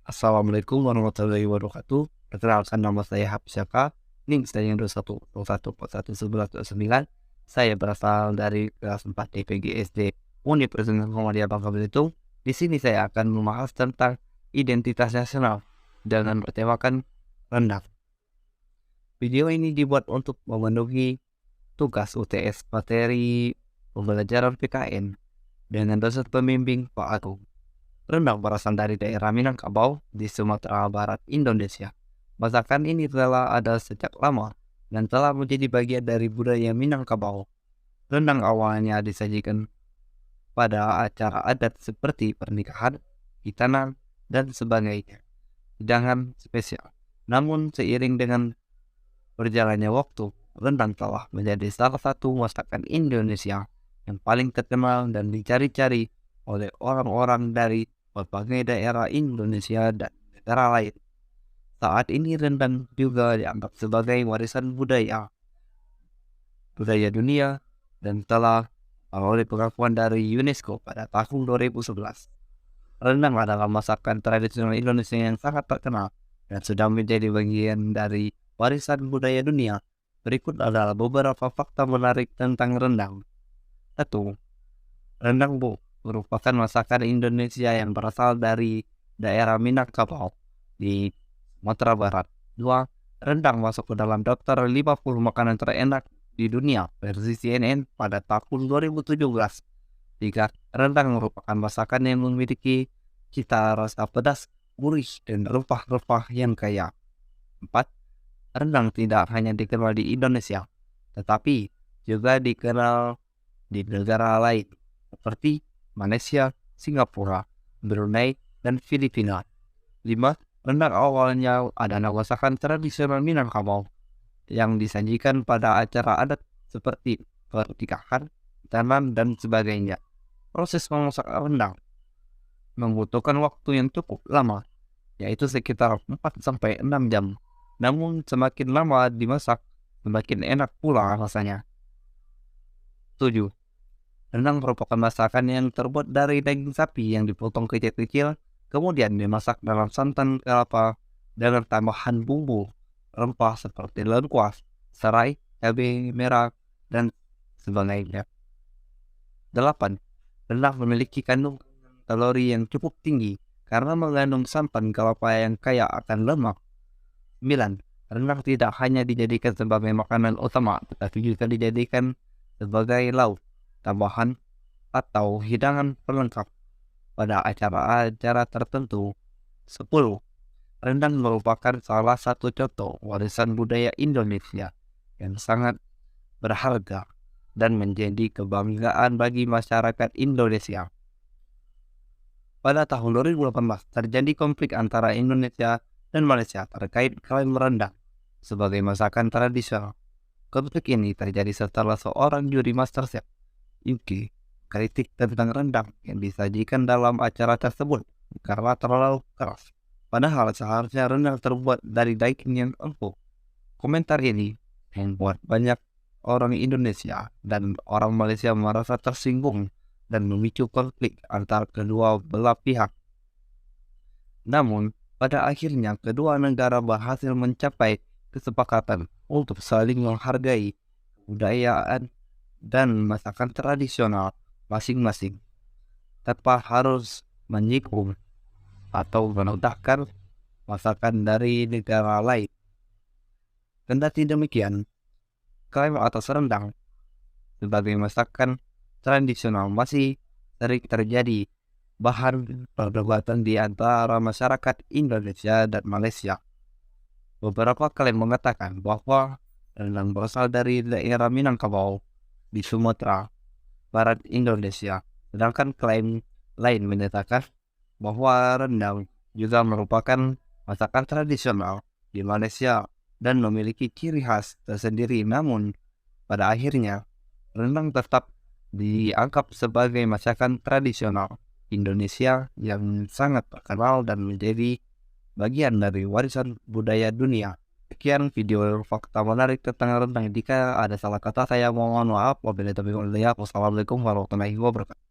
Assalamualaikum warahmatullahi wabarakatuh. Perkenalkan nama saya Hafiz Syaka, NIM saya 2101411129. Saya berasal dari kelas 4 DPG SD Universitas Muhammadiyah Bangka Belitung. Di sini saya akan membahas tentang identitas nasional dengan bertemakan rendang. Video ini dibuat untuk memenuhi tugas UTS materi pembelajaran PKN dengan dosen pembimbing Pak Agung. Rendang berasal dari daerah Minangkabau di Sumatera Barat, Indonesia. Masakan ini telah ada sejak lama dan telah menjadi bagian dari budaya Minangkabau. Rendang awalnya disajikan pada acara adat seperti pernikahan, hitanan, dan sebagainya. Hidangan spesial. Namun seiring dengan berjalannya waktu, rendang telah menjadi salah satu masakan Indonesia yang paling terkenal dan dicari-cari oleh orang-orang dari berbagai daerah Indonesia dan negara lain. Saat ini rendang juga dianggap sebagai warisan budaya dunia dan telah memperoleh pengakuan dari UNESCO pada tahun 2011. Rendang adalah masakan tradisional Indonesia yang sangat terkenal dan sudah menjadi bagian dari warisan budaya dunia. Berikut adalah beberapa fakta menarik tentang rendang. 1. Rendang merupakan masakan Indonesia yang berasal dari daerah Minangkabau di Sumatera Barat. 2. Rendang masuk ke dalam daftar 50 makanan terenak di dunia versi CNN pada tahun 2017. 3. Rendang merupakan masakan yang memiliki cita rasa pedas, gurih, dan rempah-rempah yang kaya. 4. Rendang tidak hanya dikenal di Indonesia, tetapi juga dikenal di negara lain seperti Malaysia, Singapura, Brunei, dan Filipina. 5. Rendang awalnya adalah masakan tradisional Minangkabau yang disajikan pada acara adat seperti pernikahan, hitanan, dan sebagainya. Proses memasak rendang membutuhkan waktu yang cukup lama, yaitu sekitar 4-6 jam. Namun semakin lama dimasak, semakin enak pula rasanya. 7. Rendang merupakan masakan yang terbuat dari daging sapi yang dipotong kecil-kecil, kemudian dimasak dalam santan kelapa dengan tambahan bumbu rempah seperti lengkuas, serai, cabai merah, dan sebagainya. 8. Rendang memiliki kandungan kalori yang cukup tinggi karena mengandung santan kelapa yang kaya akan lemak. 9. Rendang tidak hanya dijadikan sebagai makanan utama, tetapi juga dijadikan sebagai lauk, tambahan, atau hidangan pelengkap pada acara-acara tertentu. 10. Rendang merupakan salah satu contoh warisan budaya Indonesia yang sangat berharga dan menjadi kebanggaan bagi masyarakat Indonesia. Pada tahun 2018 terjadi konflik antara Indonesia dan Malaysia terkait klaim rendang sebagai masakan tradisional. Konflik ini terjadi setelah seorang juri MasterChef UK kritik tentang rendang yang disajikan dalam acara tersebut karena terlalu keras. Padahal seharusnya rendang terbuat dari daging yang empuk. Komentar ini membuat banyak orang Indonesia dan orang Malaysia merasa tersinggung dan memicu konflik antara kedua belah pihak. Namun, pada akhirnya kedua negara berhasil mencapai kesepakatan untuk saling menghargai kebudayaan dan masakan tradisional masing-masing tanpa harus menyinggung atau merendahkan masakan dari negara lain. Kendati demikian, klaim atas rendang sebagai masakan tradisional masih sering terjadi bahan perdebatan di antara masyarakat Indonesia dan Malaysia. Beberapa klaim mengatakan bahwa rendang berasal dari daerah Minangkabau di Sumatera Barat, Indonesia, sedangkan klaim lain menyatakan bahwa rendang juga merupakan masakan tradisional di Malaysia dan memiliki ciri khas tersendiri. Namun, pada akhirnya, rendang tetap dianggap sebagai masakan tradisional Indonesia yang sangat terkenal dan menjadi bagian dari warisan budaya dunia. Sekian video fakta menarik tentang rendang. Jika ada salah kata saya mohon maaf. Wabillahi taufiq wal hidayah. Wassalamualaikum warahmatullahi wabarakatuh.